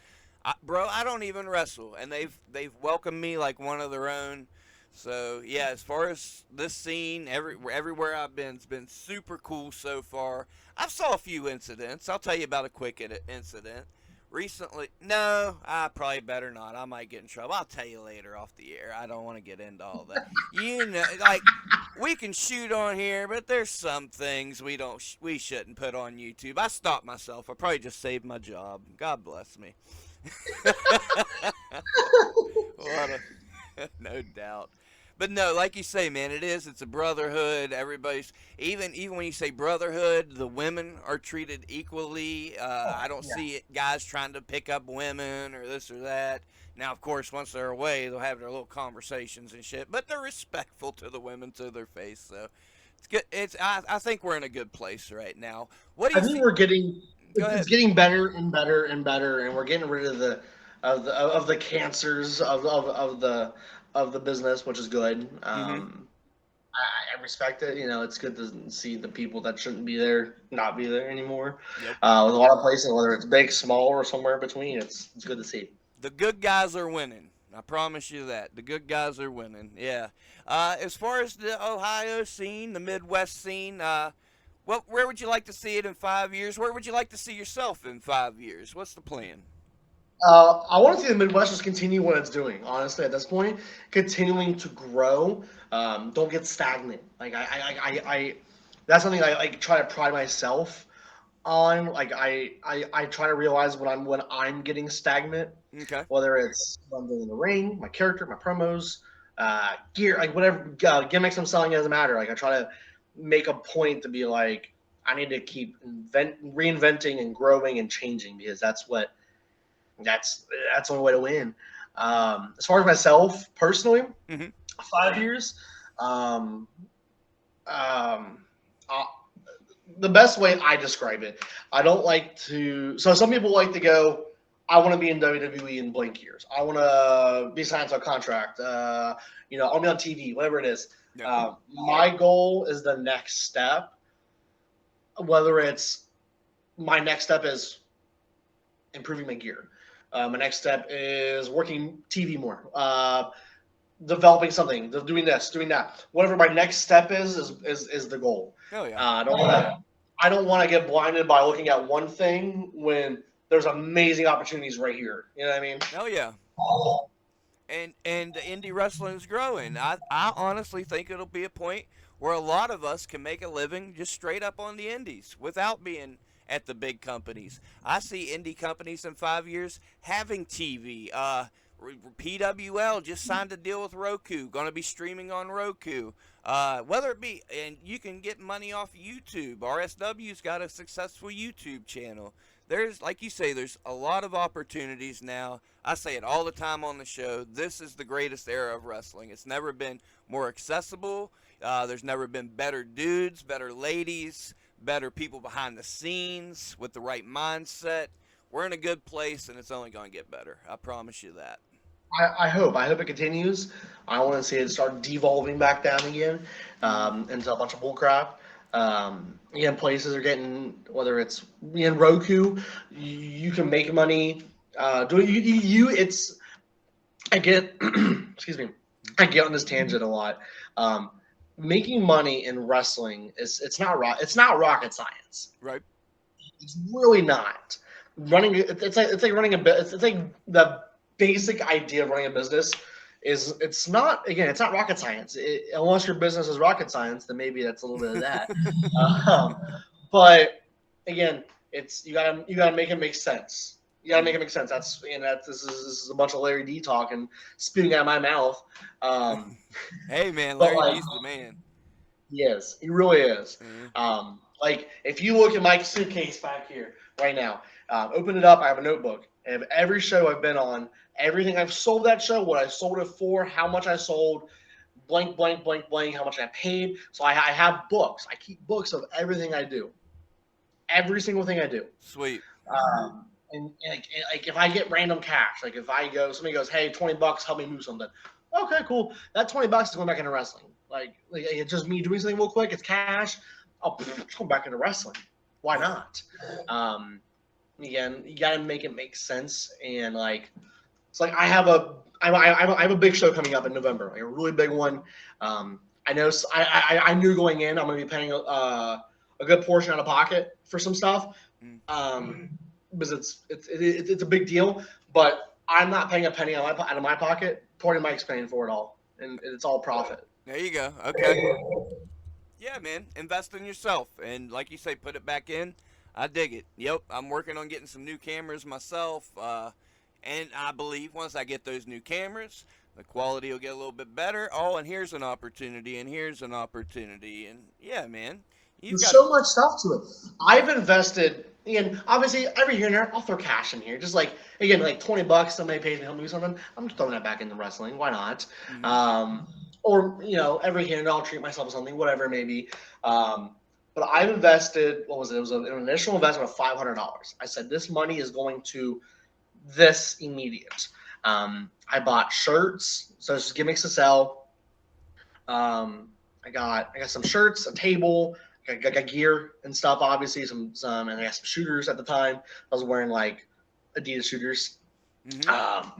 Bro, I don't even wrestle. And they've welcomed me like one of their own. So, yeah, as far as this scene, everywhere I've been, it's been super cool so far. I've saw a few incidents. I'll tell you about a quick incident. Recently, no, I probably better not. I might get in trouble. I'll tell you later off the air. I don't want to get into all that. Like we can shoot on here, but there's some things we shouldn't put on YouTube. I stopped myself. I probably just saved my job. God bless me. No doubt. But no, like you say, man, it's a brotherhood. Everybody's even when you say brotherhood, the women are treated equally. I don't see guys trying to pick up women or this or that. Now, of course, once they're away, they'll have their little conversations and shit. But they're respectful to the women to their face. So it's good. I think we're in a good place right now. What do you think? We're getting it's getting better and better and better, and we're getting rid of the cancers of the business, which is good. I respect it. It's good to see the people that shouldn't be there not be there anymore. Yep. With a lot of places, whether it's big, small, or somewhere in between, it's good to see. The good guys are winning. I promise you that. The good guys are winning. Yeah. As far as the Ohio scene, the Midwest scene, where would you like to see it in 5 years? Where would you like to see yourself in 5 years? What's the plan? I want to see the Midwest just continue what it's doing. Honestly, at this point, continuing to grow. Don't get stagnant. Like I that's something I like try to pride myself on. Like I try to realize when I'm getting stagnant. Okay. Whether it's when I'm doing in the ring, my character, my promos, gear, like whatever gimmicks I'm selling, it doesn't matter. Like I try to make a point to be like I need to keep reinventing and growing and changing because that's the only way to win. As far as myself personally, 5 years, the best way I describe it, I don't like to. So some people like to go, I want to be in WWE in blank years. I want to be signed to a contract. I'll be on TV, whatever it is. Yeah. My goal is the next step. Whether it's my next step is improving my gear. My next step is working TV more. Developing something, doing this, doing that. Whatever my next step is the goal. Oh yeah. I don't want to get blinded by looking at one thing when there's amazing opportunities right here. You know what I mean? Oh yeah. And the indie wrestling is growing. I honestly think it'll be a point where a lot of us can make a living just straight up on the indies without being at the big companies. I see indie companies in 5 years having TV. PWL just signed a deal with Roku, going to be streaming on Roku. Whether it be, and you can get money off YouTube. RSW's got a successful YouTube channel. There's, like you say, there's a lot of opportunities now. I say it all the time on the show. This is the greatest era of wrestling. It's never been more accessible. There's never been better dudes, better ladies, better people behind the scenes with the right mindset. We're in a good place, and it's only going to get better. I promise you that. I hope. I hope it continues. I want to see it start devolving back down again into a bunch of bullcrap. Again, places are getting, whether it's in Roku, you can make money. It's, I get, excuse me, I get on this tangent a lot. Making money in wrestling it's not rocket science. Right. It's really not. It's like running a bit. It's like the basic idea of running a business it's not rocket science. Unless your business is rocket science, then maybe that's a little bit of that. But again, it's you gotta make it make sense. You gotta make it make sense. This is a bunch of Larry D talking, spewing out of my mouth. Hey man, Larry D's the man. Yes, he really is. Mm-hmm. Like if you look at my suitcase back here right now, open it up. I have a notebook. I have every show I've been on, everything I've sold that show, what I sold it for, how much I sold, blank, blank, blank, blank, how much I paid. So I have books. I keep books of everything I do, every single thing I do. Sweet. And like if I get random cash, like if somebody goes, hey, $20, help me move something. Okay, cool. That $20 is going back into wrestling. Like it's just me doing something real quick. It's cash. I'll come back into wrestling. Why not? Again, you gotta make it make sense, and like it's like I have a big show coming up in November, like a really big one. I know I knew going in I'm gonna be paying a good portion out of pocket for some stuff, because it's a big deal. But I'm not paying a penny out of my pocket. Party Mike's paying for it all, and it's all profit. There you go. Okay. Yeah, man. Invest in yourself, and like you say, put it back in. I dig it. Yep, I'm working on getting some new cameras myself, and I believe once I get those new cameras, the quality will get a little bit better. Oh, and here's an opportunity, and here's an opportunity, and yeah, man. There's so much stuff to it. I've invested in, obviously, every here and there, I'll throw cash in here. Just like, again, like $20, somebody pays me to help me do something, I'm just throwing that back into wrestling. Why not? Mm-hmm. Or, every here and there, I'll treat myself to something, whatever it may be. But I've invested, what was it? It was an initial investment of $500. I said, this money is going to this immediate. I bought shirts, so it's just gimmicks to sell. I got some shirts, a table, I got gear and stuff, obviously, some, and I got some shooters at the time. I was wearing like Adidas shooters. Mm-hmm.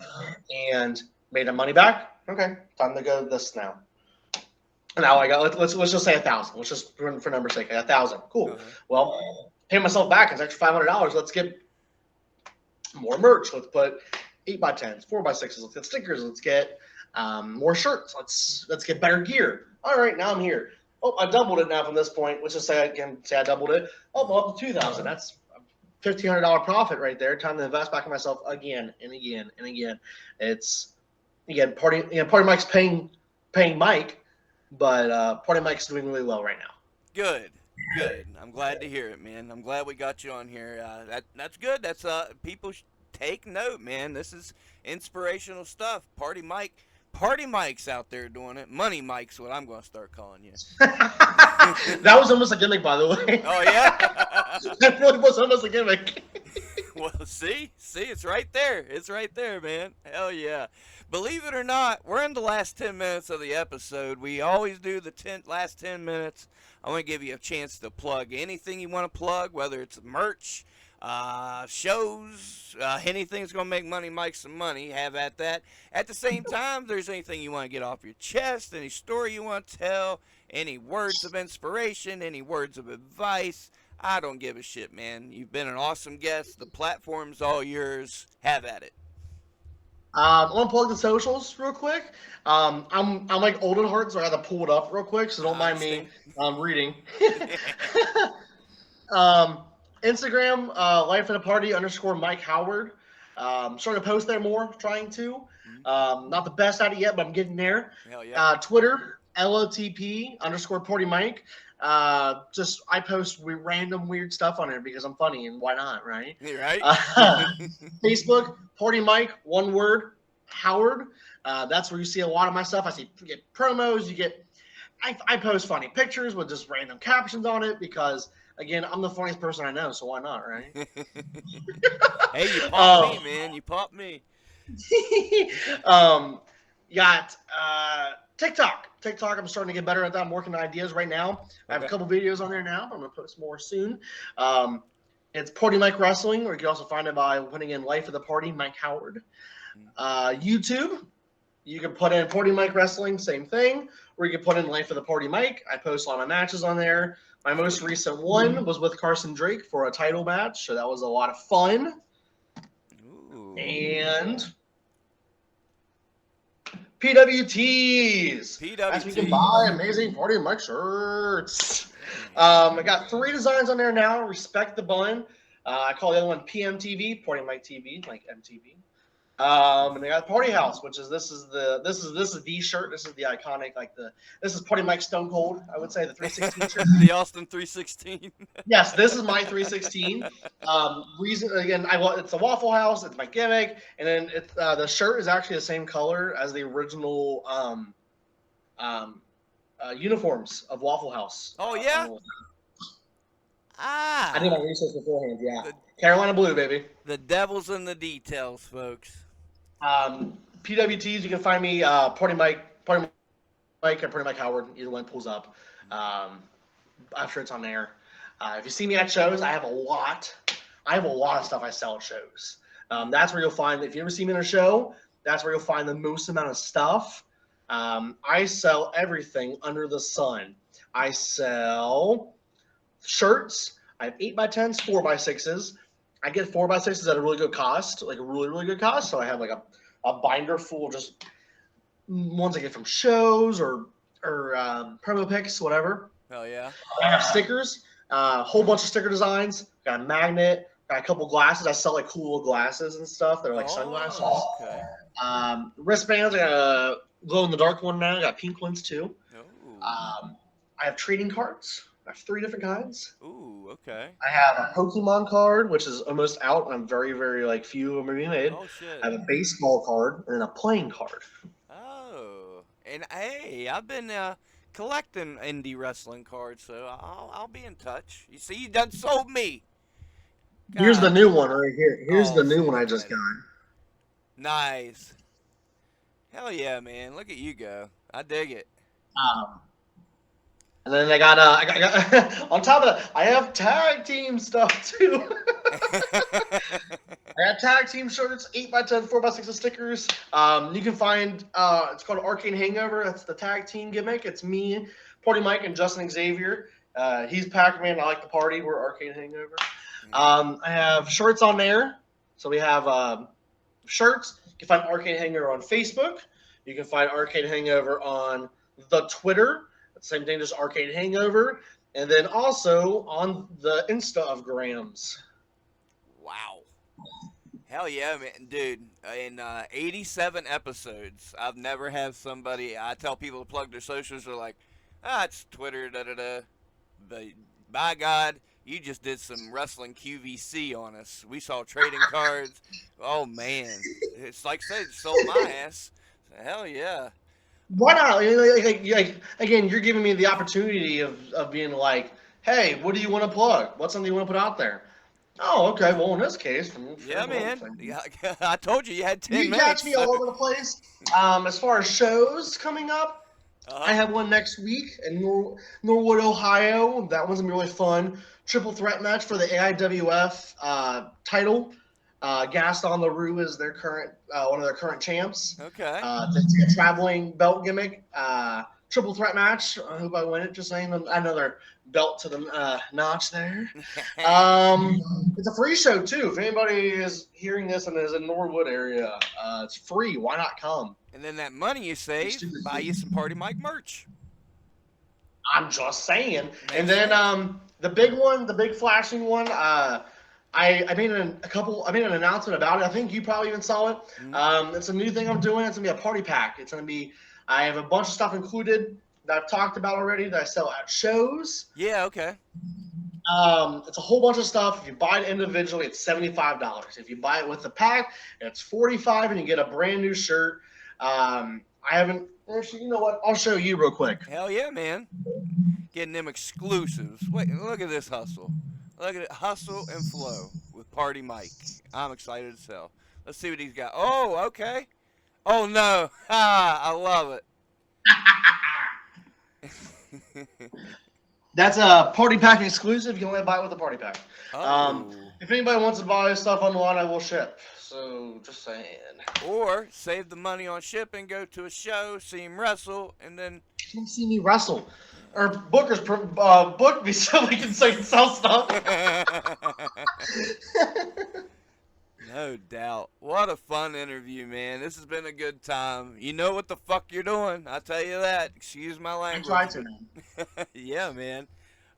And made the money back. Okay, time to go this now. Now I got let's just say 1,000. Let's just for number's sake, I got 1,000. Cool. Okay. Well, pay myself back. It's extra $500. Let's get more merch. Let's put 8x10s, 4x6s. Let's get stickers. Let's get more shirts. Let's get better gear. All right, now I'm here. Oh, I doubled it now from this point. Let's just say I doubled it. Oh, well, up to 2,000. That's $1,500 profit right there. Time to invest back in myself again and again and again. It's again Party Mike's paying Mike. But Party Mike's doing really well right now. Good. I'm glad to hear it, man. I'm glad we got you on here. That's good. That's people take note, man. This is inspirational stuff. Party Mike's out there doing it. Money Mike's what I'm going to start calling you. That was almost a gimmick, by the way. Oh yeah. That really was almost a gimmick. Well, see, it's right there. It's right there, man. Hell yeah. Believe it or not, we're in the last 10 minutes of the episode. We always do the last 10 minutes. I want to give you a chance to plug anything you want to plug, whether it's merch, shows, anything's gonna make money, make some money. Have at that. At the same time, if there's anything you want to get off your chest, any story you want to tell, any words of inspiration, any words of advice, I don't give a shit, man. You've been an awesome guest. The platform's all yours. Have at it. I want to plug the socials real quick. I'm like old at heart, so I got to pull it up real quick. So don't I mind me understand. reading. um, Instagram, life at a party _ Mike Howard. Starting to post there more, trying to. Not the best at it yet, but I'm getting there. Hell yeah. Twitter, LOTP _ Party Mike. Just I post random weird stuff on there because I'm funny and why not, right? You right? Facebook, Party Mike, one word, Howard. That's where you see a lot of my stuff. You get promos, I post funny pictures with just random captions on it because, again, I'm the funniest person I know, so why not, right? Hey, you popped me, man. You popped me. Got TikTok. I'm starting to get better at that. I'm working on ideas right now. I have a couple videos on there now, but I'm going to post more soon. It's Party Mike Wrestling, or you can also find it by putting in Life of the Party, Mike Howard. YouTube, you can put in Party Mike Wrestling, same thing, or you can put in Life of the Party Mike. I post all my matches on there. My most recent one was with Carson Drake for a title match, so that was a lot of fun. Ooh. And PWTs. As we can buy amazing Party Mike shirts. I got 3 designs on there now. Respect the bun. I call the other one PMTV, Party Mike TV, like MTV. And they got Party House, which is this is the shirt. This is the iconic, this is Party Mike Stone Cold. I would say the 316 shirt. The Austin 316. Yes, this is my 316. Reason again, it's a Waffle House. It's my gimmick, and then the shirt is actually the same color as the original uniforms of Waffle House. Oh yeah. I did my research beforehand. Yeah, Carolina blue, baby. The devil's in the details, folks. PWTs, you can find me Party Mike, or Party Mike Howard. Either one pulls up. I'm sure it's on there. If you see me at shows, I have a lot of stuff I sell at shows. That's where you'll find, if you ever see me in a show, that's where you'll find the most amount of stuff. I sell everything under the sun. I sell shirts. I have 8x10s, 4x6s. I get 4x6s at a really good cost, like a really, really good cost. So I have like a binder full of just ones I get from shows or promo pics, whatever. Hell yeah. I have stickers, a whole bunch of sticker designs. Got a magnet. Got a couple glasses. I sell like cool glasses and stuff. They're like sunglasses. Okay. Wristbands. I got a glow in the dark one now. I got pink ones too. Oh. I have trading cards. I have 3 different kinds. Ooh, okay. I have a Pokemon card, which is almost out. I'm very, very few of them are being made. Oh shit. I have a baseball card and then a playing card. Oh, and hey, I've been collecting indie wrestling cards, so I'll be in touch. You see, you done sold me. Here's the new one right here. Here's the new one I look just at got. Nice. Hell yeah, man! Look at you go. I dig it. And then I got on top of that, I have tag team stuff too. I got tag team shirts, 8x10, 4x6 stickers. You can find it's called Arcade Hangover. That's the tag team gimmick. It's me, Party Mike, and Justin Xavier. He's Pac-Man. I like the party. We're Arcade Hangover. I have shirts on there. So we have shirts. You can find Arcade Hangover on Facebook. You can find Arcade Hangover on the Twitter. Same thing, just Arcade Hangover. And then also on the Insta of Grams. Wow. Hell yeah, man. Dude, in 87 episodes, I've never had somebody, I tell people to plug their socials, they're like, it's Twitter, da-da-da. But by God, you just did some wrestling QVC on us. We saw trading cards. Oh, man. It's like I said, sold my ass. Hell yeah. Why not? Again, you're giving me the opportunity of being like, hey, what do you want to plug? What's something you want to put out there? Oh, okay. Well, in this case, yeah, man. I told you had 10 you minutes. catch me all over the place. As far as shows coming up, I have one next week in Norwood, Ohio. That one's gonna be really fun. Triple threat match for the AIWF title. Gaston LaRue is their current one of their current champs. Okay. It's a traveling belt gimmick. Triple threat match. I hope I win it. Just saying, another belt to the notch there. It's a free show too. If anybody is hearing this and is in Norwood area, it's free. Why not come? And then that money you save, buy you some Party Mike merch. I'm just saying. Makes And then sense. the big one, the big flashing one. I made I made an announcement about it. I think you probably even saw it. It's a new thing I'm doing. It's gonna be a party pack. It's gonna be. I have a bunch of stuff included that I've talked about already that I sell at shows. Yeah, okay. It's a whole bunch of stuff. If you buy it individually, it's $75. If you buy it with the pack, it's $45, and you get a brand new shirt. I haven't. Actually, you know what? I'll show you real quick. Hell yeah, man. Getting them exclusives. Wait, look at this hustle. Look at it. Hustle and flow with Party Mike. I'm excited to sell. Let's see what he's got. Oh, okay. Oh, no. Ah, I love it. That's a party pack exclusive. You can only buy it with a party pack. Oh. If anybody wants to buy stuff online, I will ship. So, just saying. Or save the money on shipping, go to a show, see him wrestle, and then. Come see me wrestle. Or bookers book me so we can sell stuff. No doubt. What a fun interview, man. This has been a good time. You know what the fuck you're doing. I tell you that. Excuse my I language. try to, man. Yeah, man.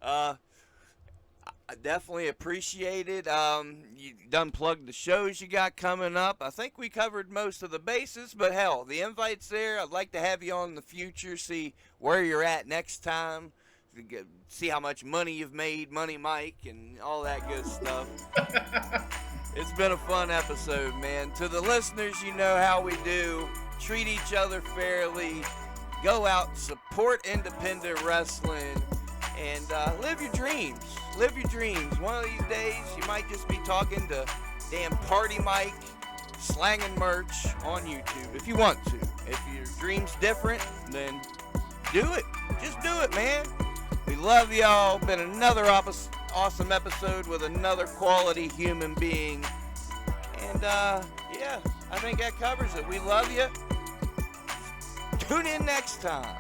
I definitely appreciate it. You done plugged the shows you got coming up. I think we covered most of the bases, but hell, the invite's there. I'd like to have you on in the future, see where you're at next time, see how much money you've made, Money Mike, and all that good stuff. It's been a fun episode, man. To the listeners, you know how we do. Treat each other fairly. Go out, support independent wrestling, and live your dreams. Live your dreams. One of these days, you might just be talking to damn Party Mike, slanging merch on YouTube if you want to. If your dream's different, then do it. Just do it, man. We love y'all. Been another awesome episode with another quality human being. And, yeah, I think that covers it. We love you. Tune in next time.